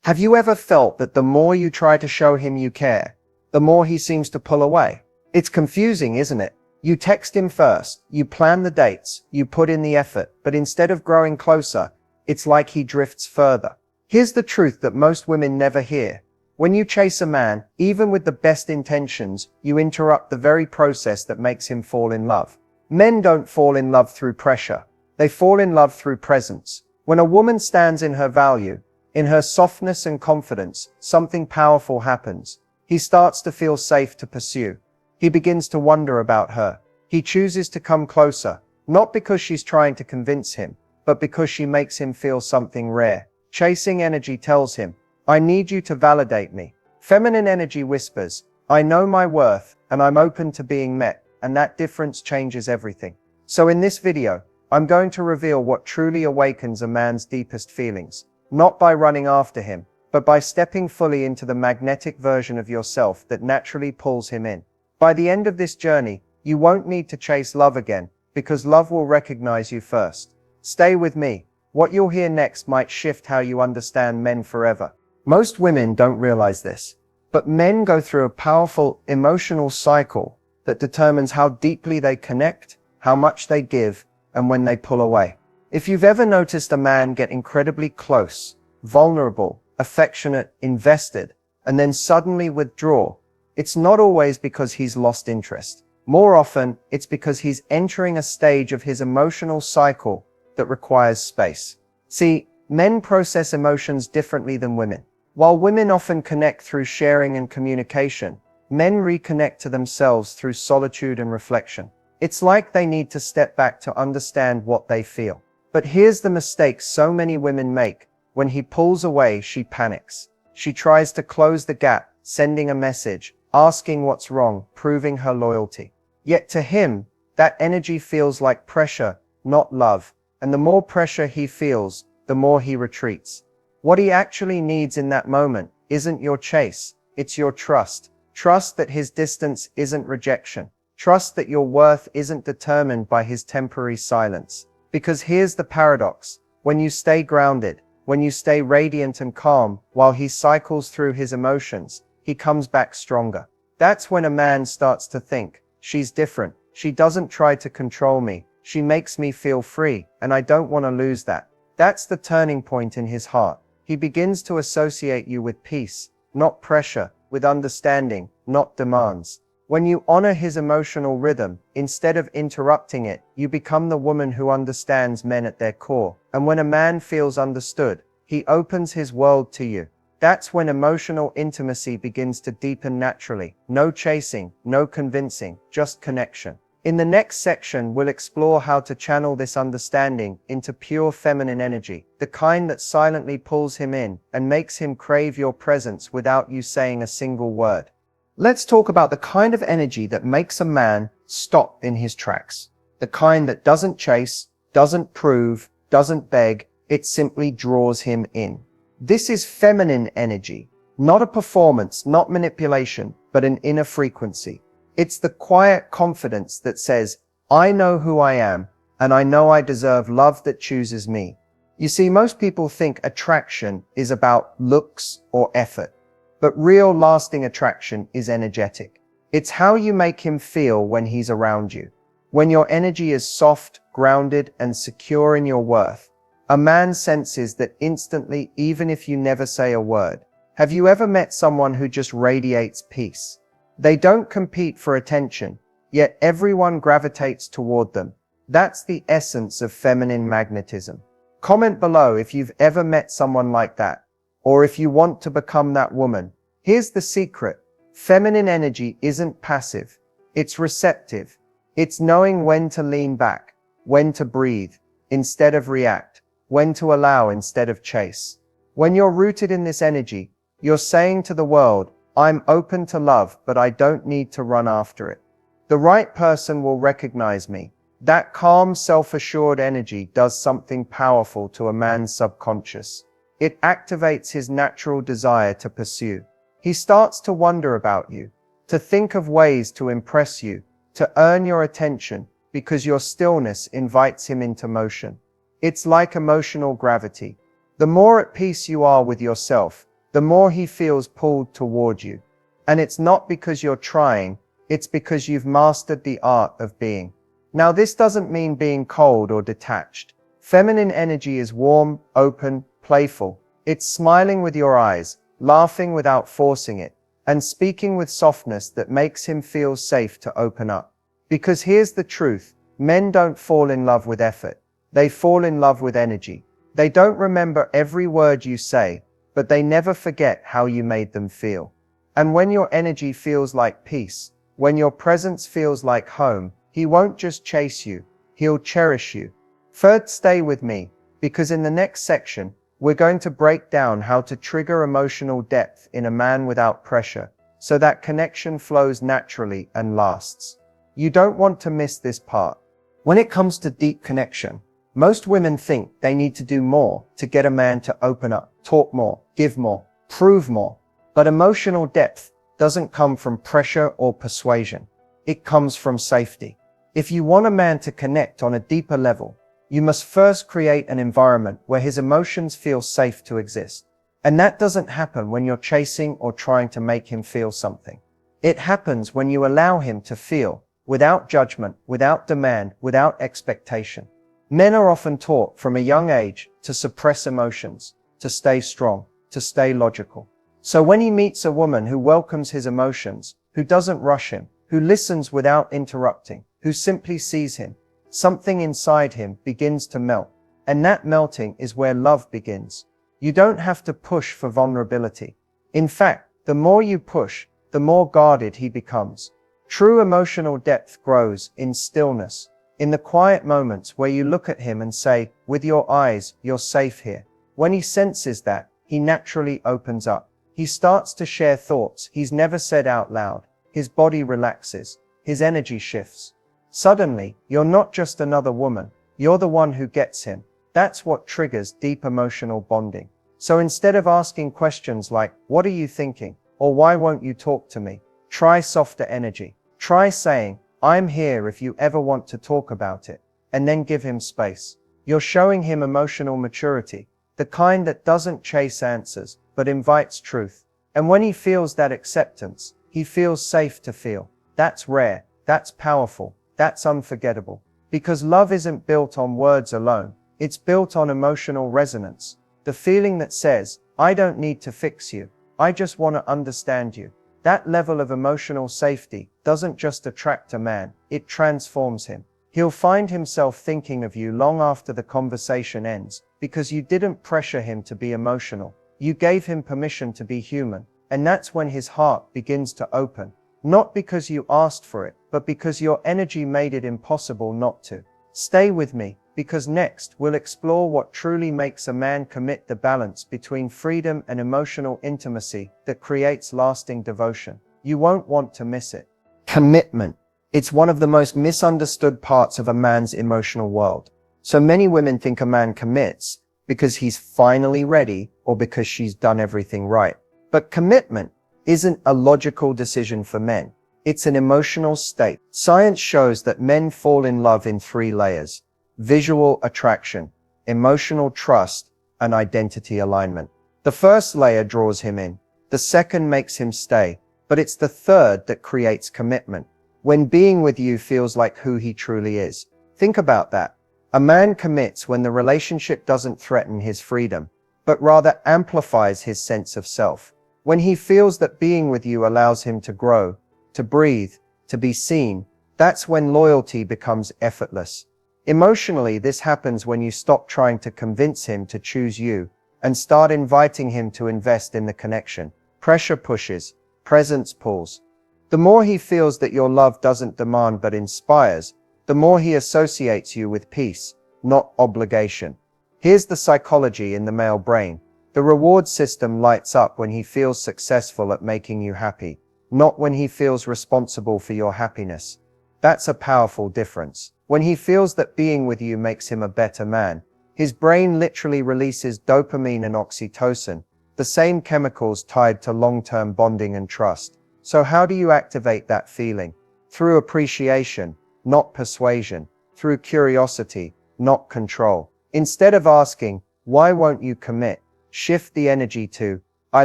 Have you ever felt that the more you try to show him you care, the more he seems to pull away? It's confusing, isn't it? You text him first, you plan the dates, you put in the effort, but instead of growing closer, it's like he drifts further. Here's the truth that most women never hear. When you chase a man, even with the best intentions, you interrupt the very process that makes him fall in love. Men don't fall in love through pressure. They fall in love through presence. When a woman stands in her value, in her softness and confidence, something powerful happens. He starts to feel safe to pursue. He begins to wonder about her. He chooses to come closer, not because she's trying to convince him, but because she makes him feel something rare. Chasing energy tells him, I need you to validate me. Feminine energy whispers, I know my worth, and I'm open to being met, and that difference changes everything. So in this video, I'm going to reveal what truly awakens a man's deepest feelings, not by running after him, but by stepping fully into the magnetic version of yourself that naturally pulls him in. By the end of this journey, you won't need to chase love again, because love will recognize you first. Stay with me. What you'll hear next might shift how you understand men forever. Most women don't realize this, but men go through a powerful emotional cycle that determines how deeply they connect, how much they give, and when they pull away. If you've ever noticed a man get incredibly close, vulnerable, affectionate, invested, and then suddenly withdraw, it's not always because he's lost interest. More often, it's because he's entering a stage of his emotional cycle that requires space. See, men process emotions differently than women. While women often connect through sharing and communication, men reconnect to themselves through solitude and reflection. It's like they need to step back to understand what they feel. But here's the mistake so many women make. When he pulls away, she panics. She tries to close the gap, sending a message, asking what's wrong, proving her loyalty. Yet to him, that energy feels like pressure, not love. And the more pressure he feels, the more he retreats. What he actually needs in that moment isn't your chase, it's your trust. Trust that his distance isn't rejection. Trust that your worth isn't determined by his temporary silence. Because here's the paradox. When you stay grounded, when you stay radiant and calm, while he cycles through his emotions, he comes back stronger. That's when a man starts to think, she's different. She doesn't try to control me. She makes me feel free, and I don't want to lose that. That's the turning point in his heart. He begins to associate you with peace, not pressure, with understanding, not demands. When you honor his emotional rhythm, instead of interrupting it, you become the woman who understands men at their core. And when a man feels understood, he opens his world to you. That's when emotional intimacy begins to deepen naturally. No chasing, no convincing, just connection. In the next section, we'll explore how to channel this understanding into pure feminine energy, the kind that silently pulls him in and makes him crave your presence without you saying a single word. Let's talk about the kind of energy that makes a man stop in his tracks. The kind that doesn't chase, doesn't prove, doesn't beg, it simply draws him in. This is feminine energy, not a performance, not manipulation, but an inner frequency. It's the quiet confidence that says, I know who I am, and I know I deserve love that chooses me. You see, most people think attraction is about looks or effort, but real lasting attraction is energetic. It's how you make him feel when he's around you. When your energy is soft, grounded, and secure in your worth, a man senses that instantly, even if you never say a word. Have you ever met someone who just radiates peace? They don't compete for attention, yet everyone gravitates toward them. That's the essence of feminine magnetism. Comment below if you've ever met someone like that, or if you want to become that woman. Here's the secret. Feminine energy isn't passive. It's receptive. It's knowing when to lean back, when to breathe instead of react, when to allow instead of chase. When you're rooted in this energy, you're saying to the world, I'm open to love, but I don't need to run after it. The right person will recognize me. That calm, self-assured energy does something powerful to a man's subconscious. It activates his natural desire to pursue. He starts to wonder about you, to think of ways to impress you, to earn your attention, because your stillness invites him into motion. It's like emotional gravity. The more at peace you are with yourself, the more he feels pulled toward you. And it's not because you're trying, it's because you've mastered the art of being. Now, this doesn't mean being cold or detached. Feminine energy is warm, open, playful. It's smiling with your eyes, laughing without forcing it, and speaking with softness that makes him feel safe to open up. Because here's the truth, men don't fall in love with effort. They fall in love with energy. They don't remember every word you say, but they never forget how you made them feel. And when your energy feels like peace, when your presence feels like home, he won't just chase you, he'll cherish you. Third, stay with me, because in the next section, we're going to break down how to trigger emotional depth in a man without pressure, so that connection flows naturally and lasts. You don't want to miss this part. When it comes to deep connection, most women think they need to do more to get a man to open up, talk more, give more, prove more. But emotional depth doesn't come from pressure or persuasion. It comes from safety. If you want a man to connect on a deeper level, you must first create an environment where his emotions feel safe to exist. And that doesn't happen when you're chasing or trying to make him feel something. It happens when you allow him to feel, without judgment, without demand, without expectation. Men are often taught from a young age to suppress emotions, to stay strong, to stay logical. So when he meets a woman who welcomes his emotions, who doesn't rush him, who listens without interrupting, who simply sees him, something inside him begins to melt. And that melting is where love begins. You don't have to push for vulnerability. In fact, the more you push, the more guarded he becomes. True emotional depth grows in stillness, in the quiet moments where you look at him and say, with your eyes, you're safe here. When he senses that, he naturally opens up. He starts to share thoughts he's never said out loud. His body relaxes. His energy shifts. Suddenly, you're not just another woman. You're the one who gets him. That's what triggers deep emotional bonding. So instead of asking questions like, what are you thinking? Or why won't you talk to me? Try softer energy. Try saying, I'm here if you ever want to talk about it. And then give him space. You're showing him emotional maturity, the kind that doesn't chase answers, but invites truth. And when he feels that acceptance, he feels safe to feel. That's rare. That's powerful. That's unforgettable. Because love isn't built on words alone. It's built on emotional resonance. The feeling that says, I don't need to fix you. I just want to understand you. That level of emotional safety doesn't just attract a man, it transforms him. He'll find himself thinking of you long after the conversation ends, because you didn't pressure him to be emotional. You gave him permission to be human. And that's when his heart begins to open. Not because you asked for it, but because your energy made it impossible not to. Stay with me, because next we'll explore what truly makes a man commit, the balance between freedom and emotional intimacy that creates lasting devotion. You won't want to miss it. Commitment. It's one of the most misunderstood parts of a man's emotional world. So many women think a man commits because he's finally ready or because she's done everything right. But commitment isn't a logical decision for men. It's an emotional state. Science shows that men fall in love in 3 layers: visual attraction, emotional trust, and identity alignment. The first layer draws him in. The second makes him stay. But it's the third that creates commitment. When being with you feels like who he truly is. Think about that. A man commits when the relationship doesn't threaten his freedom, but rather amplifies his sense of self. When he feels that being with you allows him to grow, to breathe, to be seen, that's when loyalty becomes effortless. Emotionally, this happens when you stop trying to convince him to choose you and start inviting him to invest in the connection. Pressure pushes, presence pulls. The more he feels that your love doesn't demand but inspires, the more he associates you with peace, not obligation. Here's the psychology in the male brain. The reward system lights up when he feels successful at making you happy, not when he feels responsible for your happiness. That's a powerful difference. When he feels that being with you makes him a better man, his brain literally releases dopamine and oxytocin, the same chemicals tied to long-term bonding and trust. So how do you activate that feeling? Through appreciation, not persuasion. Through curiosity, not control. Instead of asking, why won't you commit? Shift the energy to, I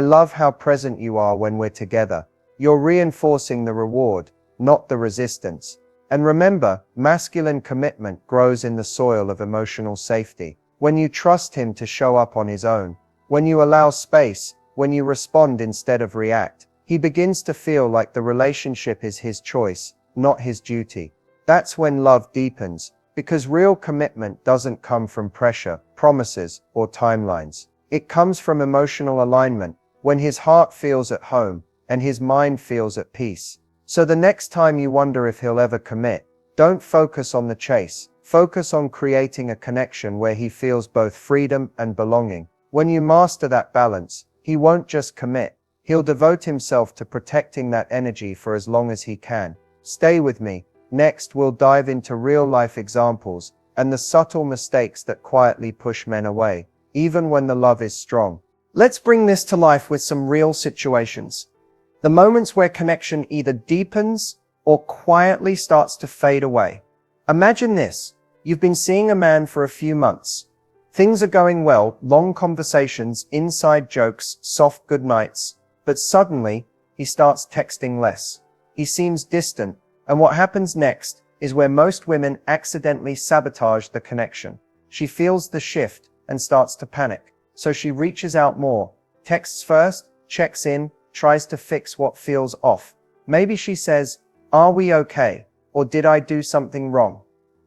love how present you are when we're together. You're reinforcing the reward, not the resistance. And remember, masculine commitment grows in the soil of emotional safety. When you trust him to show up on his own, when you allow space, when you respond instead of react, he begins to feel like the relationship is his choice, not his duty. That's when love deepens, because real commitment doesn't come from pressure, promises, or timelines. It comes from emotional alignment, when his heart feels at home, and his mind feels at peace. So the next time you wonder if he'll ever commit, don't focus on the chase. Focus on creating a connection where he feels both freedom and belonging. When you master that balance, he won't just commit. He'll devote himself to protecting that energy for as long as he can. Stay with me. Next, we'll dive into real-life examples and the subtle mistakes that quietly push men away, even when the love is strong. Let's bring this to life with some real situations. The moments where connection either deepens or quietly starts to fade away. Imagine this. You've been seeing a man for a few months. Things are going well, long conversations, inside jokes, soft goodnights. But suddenly, he starts texting less. He seems distant, and what happens next is where most women accidentally sabotage the connection. She feels the shift and starts to panic. So she reaches out more, texts first, checks in, tries to fix what feels off. Maybe she says, "Are we okay? Or did I do something wrong?"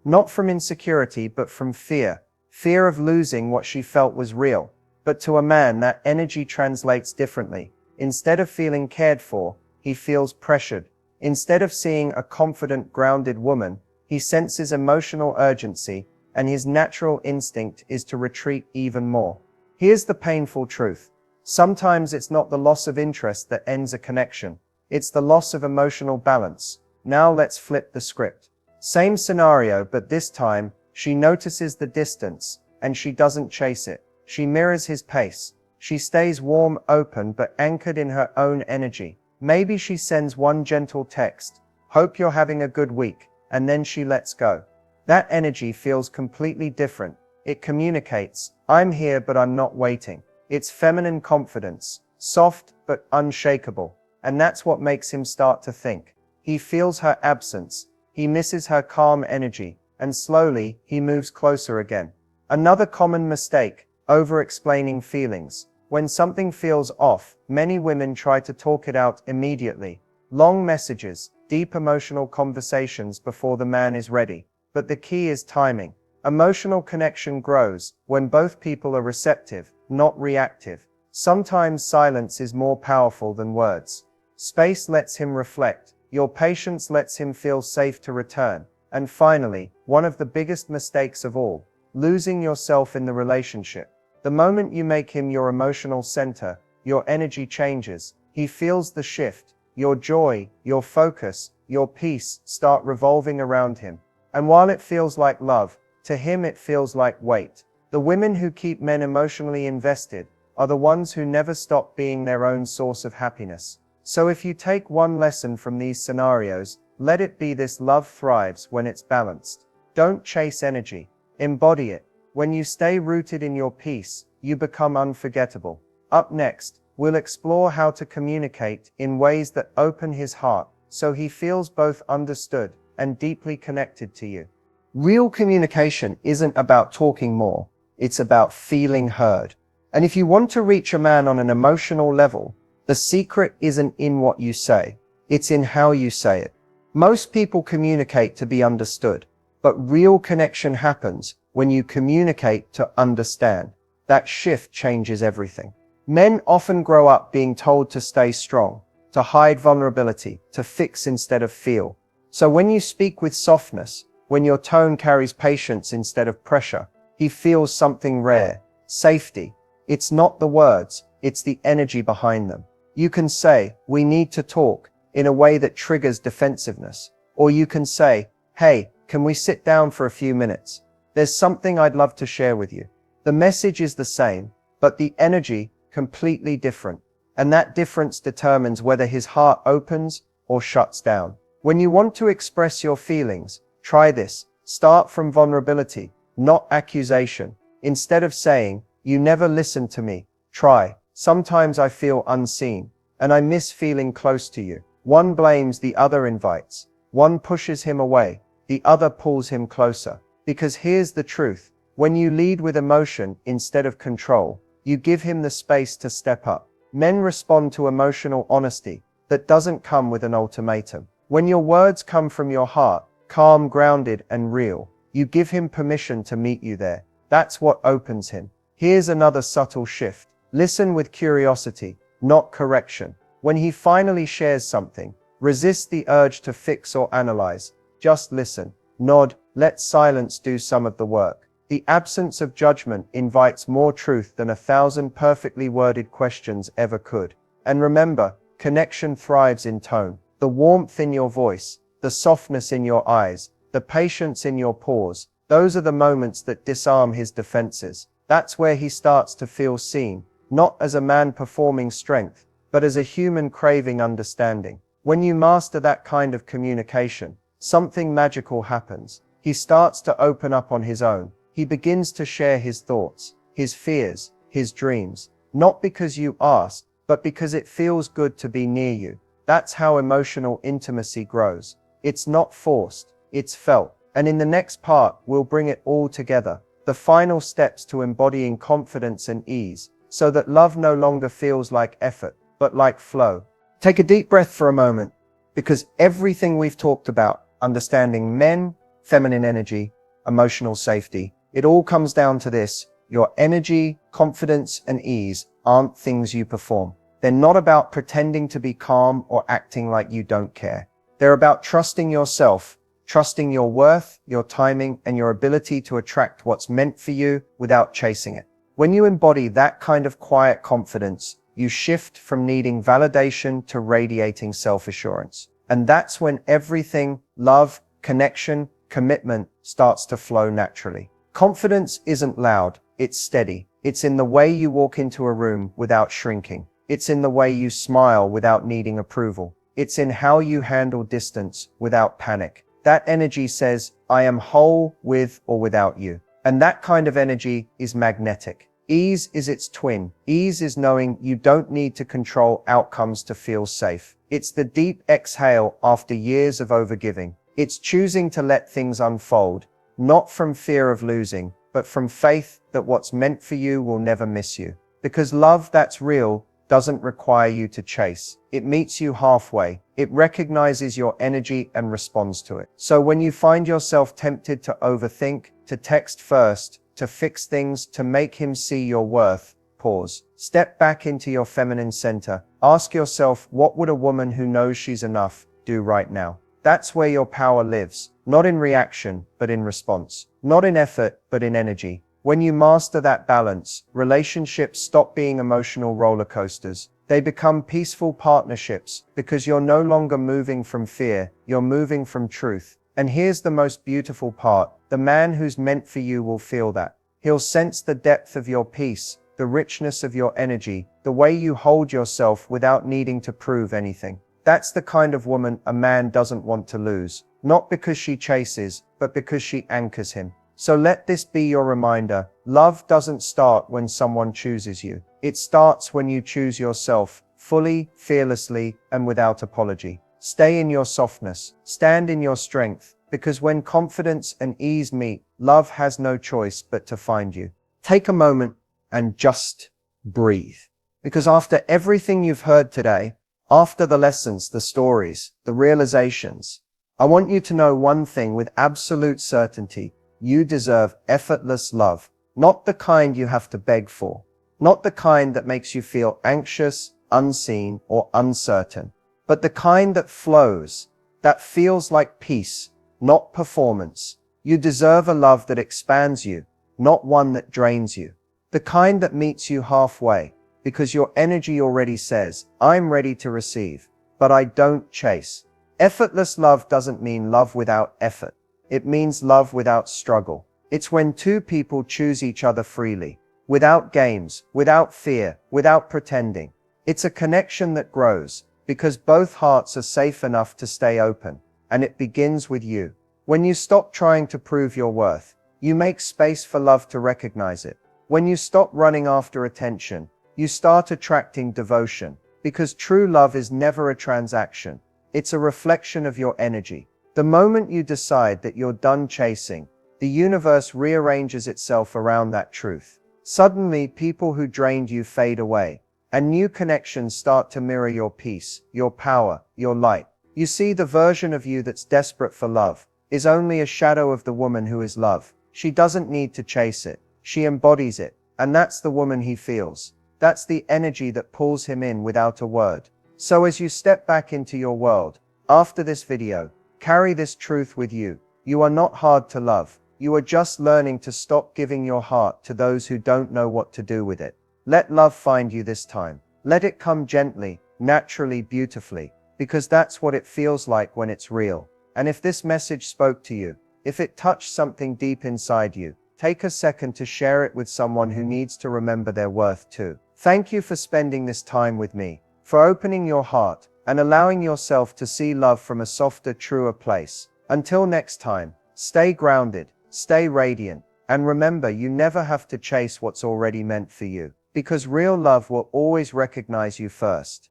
Not from insecurity, but from fear. Fear of losing what she felt was real. But to a man, that energy translates differently. Instead of feeling cared for, he feels pressured. Instead of seeing a confident, grounded woman, he senses emotional urgency, and his natural instinct is to retreat even more. Here's the painful truth. Sometimes it's not the loss of interest that ends a connection. It's the loss of emotional balance. Now let's flip the script. Same scenario, but this time, she notices the distance, and she doesn't chase it. She mirrors his pace. She stays warm, open, but anchored in her own energy. Maybe she sends one gentle text, "Hope you're having a good week," and then she lets go. That energy feels completely different. It communicates, "I'm here, but I'm not waiting." It's feminine confidence, soft but unshakable. And that's what makes him start to think. He feels her absence. He misses her calm energy. And slowly, he moves closer again. Another common mistake, over-explaining feelings. When something feels off, many women try to talk it out immediately. Long messages, deep emotional conversations before the man is ready. But the key is timing. Emotional connection grows when both people are receptive, not reactive. Sometimes silence is more powerful than words. Space lets him reflect. Your patience lets him feel safe to return. And finally, one of the biggest mistakes of all, losing yourself in the relationship. The moment you make him your emotional center, your energy changes. He feels the shift. Your joy, your focus, your peace start revolving around him. And while it feels like love, to him it feels like weight. The women who keep men emotionally invested are the ones who never stop being their own source of happiness. So if you take one lesson from these scenarios, let it be this: love thrives when it's balanced. Don't chase energy. Embody it. When you stay rooted in your peace, you become unforgettable. Up next, we'll explore how to communicate in ways that open his heart, so he feels both understood and deeply connected to you. Real communication isn't about talking more, it's about feeling heard. And if you want to reach a man on an emotional level, the secret isn't in what you say, it's in how you say it. Most people communicate to be understood, but real connection happens when you communicate to understand. That shift changes everything. Men often grow up being told to stay strong, to hide vulnerability, to fix instead of feel. So when you speak with softness, when your tone carries patience instead of pressure, he feels something rare: safety. It's not the words, it's the energy behind them. You can say, "We need to talk," in a way that triggers defensiveness. Or you can say, "Hey, can we sit down for a few minutes? There's something I'd love to share with you." The message is the same, but the energy completely different. And that difference determines whether his heart opens or shuts down. When you want to express your feelings, try this. Start from vulnerability, not accusation. Instead of saying, "You never listen to me," try, Sometimes I feel unseen, and I miss feeling close to you. One blames, the other invites. One pushes him away, the other pulls him closer. Because here's the truth. When you lead with emotion instead of control, you give him the space to step up. Men respond to emotional honesty that doesn't come with an ultimatum. When your words come from your heart, calm, grounded, and real, you give him permission to meet you there. That's what opens him. Here's another subtle shift. Listen with curiosity, not correction. When he finally shares something, resist the urge to fix or analyze. Just listen, nod, let silence do some of the work. The absence of judgment invites more truth than 1,000 perfectly worded questions ever could. And remember, connection thrives in tone. The warmth in your voice, the softness in your eyes, the patience in your pause, those are the moments that disarm his defenses. That's where he starts to feel seen, not as a man performing strength, but as a human craving understanding. When you master that kind of communication, something magical happens. He starts to open up on his own. He begins to share his thoughts, his fears, his dreams, not because you asked, but because it feels good to be near you. That's how emotional intimacy grows. It's not forced, it's felt. And in the next part, we'll bring it all together. The final steps to embodying confidence and ease, so that love no longer feels like effort, but like flow. Take a deep breath for a moment, because everything we've talked about, understanding men, feminine energy, emotional safety, it all comes down to this. Your energy, confidence, and ease aren't things you perform. They're not about pretending to be calm or acting like you don't care. They're about trusting yourself, trusting your worth, your timing, and your ability to attract what's meant for you without chasing it. When you embody that kind of quiet confidence, you shift from needing validation to radiating self-assurance. And that's when everything, love, connection, commitment, starts to flow naturally. Confidence isn't loud, it's steady. It's in the way you walk into a room without shrinking. It's in the way you smile without needing approval. It's in how you handle distance without panic. That energy says, I am whole with or without you. And that kind of energy is magnetic. Ease is its twin. Ease is knowing you don't need to control outcomes to feel safe. It's the deep exhale after years of overgiving. It's choosing to let things unfold, not from fear of losing, but from faith that what's meant for you will never miss you. Because love that's real doesn't require you to chase. It meets you halfway. It recognizes your energy and responds to it. So when you find yourself tempted to overthink, to text first, to fix things, to make him see your worth, pause. Step back into your feminine center. Ask yourself, what would a woman who knows she's enough do right now? That's where your power lives. Not in reaction, but in response. Not in effort, but in energy. When you master that balance, relationships stop being emotional roller coasters. They become peaceful partnerships because you're no longer moving from fear, you're moving from truth. And here's the most beautiful part. The man who's meant for you will feel that. He'll sense the depth of your peace, the richness of your energy, the way you hold yourself without needing to prove anything. That's the kind of woman a man doesn't want to lose. Not because she chases, but because she anchors him. So let this be your reminder. Love doesn't start when someone chooses you. It starts when you choose yourself, fully, fearlessly, and without apology. Stay in your softness. Stand in your strength. Because when confidence and ease meet, love has no choice but to find you. Take a moment and just breathe. Because after everything you've heard today, after the lessons, the stories, the realizations, I want you to know one thing with absolute certainty. You deserve effortless love. Not the kind you have to beg for. Not the kind that makes you feel anxious, unseen, or uncertain. But the kind that flows, that feels like peace, not performance. You deserve a love that expands you, not one that drains you. The kind that meets you halfway, because your energy already says, I'm ready to receive, but I don't chase. Effortless love doesn't mean love without effort. It means love without struggle. It's when two people choose each other freely, without games, without fear, without pretending. It's a connection that grows, because both hearts are safe enough to stay open, and it begins with you. When you stop trying to prove your worth, you make space for love to recognize it. When you stop running after attention, You start attracting devotion. Because true love is never a transaction. It's a reflection of your energy. The moment you decide that you're done chasing, the universe rearranges itself around that truth. Suddenly, people who drained you fade away, and new connections start to mirror your peace, your power, your light. You see, the version of you that's desperate for love is only a shadow of the woman who is love. She doesn't need to chase it. She embodies it. And that's the woman he feels. That's the energy that pulls him in without a word. So as you step back into your world, after this video, carry this truth with you. You are not hard to love. You are just learning to stop giving your heart to those who don't know what to do with it. Let love find you this time. Let it come gently, naturally, beautifully, because that's what it feels like when it's real. And if this message spoke to you, if it touched something deep inside you, take a second to share it with someone who needs to remember their worth too. Thank you for spending this time with me, for opening your heart and allowing yourself to see love from a softer, truer place. Until next time, stay grounded, stay radiant, and remember, you never have to chase what's already meant for you, because real love will always recognize you first.